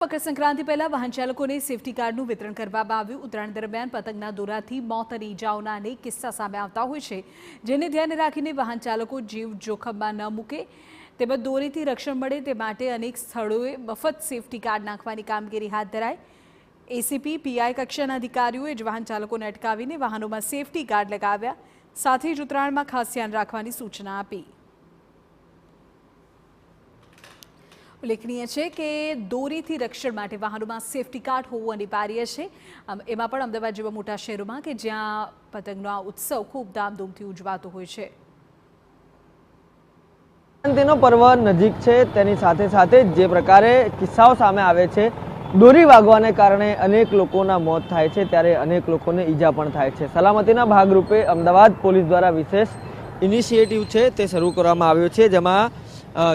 મકર સંક્રાંતિ પહેલા વાહન ચાલકોને સેફટી કાર્ડનું વિતરણ કરવામાં આવ્યું। ઉત્તરાયણ દરમિયાન પતંગના દોરાથી મોત અને ઈજાઓના અનેક કિસ્સા સામે આવતા હોય છે, જેને ધ્યાને રાખીને વાહન ચાલકો જીવ જોખમમાં ન મૂકે તેમજ દોરીથી રક્ષણ મળે તે માટે અનેક સ્થળોએ મફત સેફટી કાર્ડ નાખવાની કામગીરી હાથ ધરાઈ। એસીપી પીઆઈ કક્ષાના અધિકારીઓએ જ વાહન ચાલકોને અટકાવીને વાહનોમાં સેફટી કાર્ડ લગાવ્યા, સાથે જ ઉત્તરાયણમાં ખાસ ધ્યાન રાખવાની સૂચના આપી। ઉલ્લેખનીય છે કે દોરીથી રક્ષણ માટે વાહનોમાં સેફટી કાર્ડ હોવું અનિવાર્ય છે। એમાં પણ અમદાવાદ જેવા મોટા શહેરોમાં કે જ્યાં પતંગનો આ ઉત્સવ ખૂબ ધામધૂમથી ઉજવાતો હોય છે। સંક્રાંતિનો પર્વ નજીક છે, તેની સાથે સાથે જે પ્રકારે કિસ્સાઓ સામે આવે છે, દોરી વાગવાને કારણે અનેક લોકોના મોત થાય છે, ત્યારે અનેક લોકોને ઈજા પણ થાય છે। સલામતીના ભાગરૂપે અમદાવાદ પોલીસ દ્વારા વિશેષ ઇનિશિયેટિવ છે તે શરૂ કરવામાં આવ્યો છે, જેમાં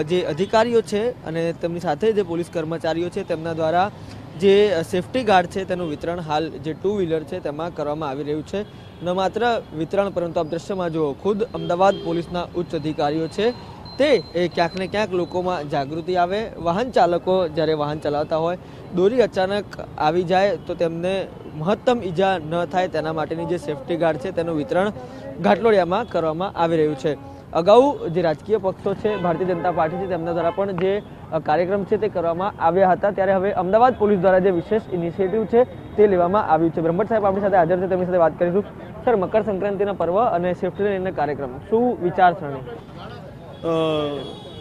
જે અધિકારીઓ છે અને તેમની સાથે જે પોલીસ કર્મચારીઓ છે તેમના દ્વારા જે સેફટી ગાર્ડ છે તેનું વિતરણ હાલ જે ટુ વ્હીલર છે તેમાં કરવામાં આવી રહ્યું છે। ન માત્ર વિતરણ, પરંતુ આપ દ્રશ્યમાં જુઓ, ખુદ અમદાવાદ પોલીસના ઉચ્ચ અધિકારીઓ છે તે ક્યાંક ને ક્યાંક લોકોમાં જાગૃતિ આવે। વાહન ચાલકો જ્યારે વાહન ચલાવતા હોય, દોરી અચાનક આવી જાય તો તેમને મહત્તમ ઈજા ન થાય તેના માટેની જે સેફટી ગાર્ડ છે તેનું વિતરણ ઘાટલોડિયામાં કરવામાં આવી રહ્યું છે। અગાઉ જે રાજકીય પક્ષો છે, ભારતીય જનતા પાર્ટી છે, તેમના દ્વારા પણ જે કાર્યક્રમ છે તે કરવામાં આવ્યા હતા, ત્યારે હવે અમદાવાદ પોલીસ દ્વારા જે વિશેષ ઇનિશિયેટિવ છે તે લેવામાં આવ્યું છે। બ્રહ્મભટ્ટ સાહેબ આપણી સાથે હાજર છે, તેમની સાથે વાત કરીશું। સર, મકર સંક્રાંતિના પર્વ અને સેફટીને લઈને કાર્યક્રમ, શું વિચારસરણી?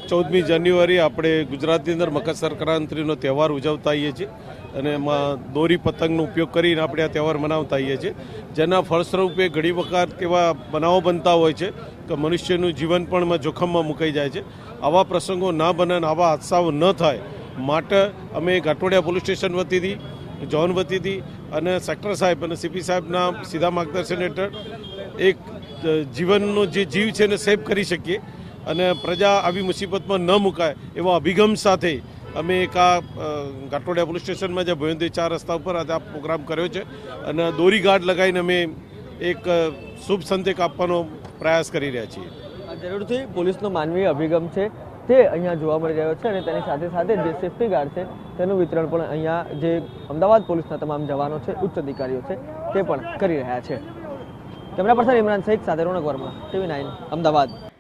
14મી જાન્યુઆરી આપણે ગુજરાતની અંદર મકર સંક્રાંતિનો તહેવાર ઉજવતા આવીએ છીએ અને એમાં દોરી પતંગનો ઉપયોગ કરીને આપણે આ તહેવાર મનાવતા આવીએ છીએ, જેના ફળસ્વરૂપે ઘણી વખત એવા બનાવો બનતા હોય છે કે મનુષ્યનું જીવન પણ જોખમમાં મુકાઈ જાય છે। આવા પ્રસંગો ના બને, આવા હાદસાઓ ન થાય માટે અમે ઘાટલોડિયા પોલીસ સ્ટેશન વતીથી, ઝોન વતીથી અને સેક્ટર સાહેબ અને સીપી સાહેબના સીધા માર્ગદર્શન હેઠળ એક જીવનનો જે જીવ છે એને સેવ કરી શકીએ અને પ્રજા આવી મુસીબતમાં ન મુકાય એવા અભિગમ સાથે અમે એક આ ઘાટલોડિયા પોલીસ સ્ટેશનમાં જે ભોયંદી 4 રસ્તા ઉપર આ પ્રોગ્રામ કર્યો છે અને દોરી ગાર્ડ લગાવીને અમે એક શુભ સંદેશ આપવાનો પ્રયાસ કરી રહ્યા છીએ। જરૂરથી પોલીસનો માનવીય અભિગમ છે તે અહીંયા જોવા મળી રહ્યો છે અને તેની સાથે સાથે જે સેફટી ગાર્ડ છે તેનું વિતરણ પણ અહીંયા જે અમદાવાદ પોલીસના તમામ જવાનો છે, ઉચ્ચ અધિકારીઓ છે, તે પણ કરી રહ્યા છે। કેમેરા પર્સન ઇમરાન શેખ સાથે રોનક વર્મા, TV9 અમદાવાદ।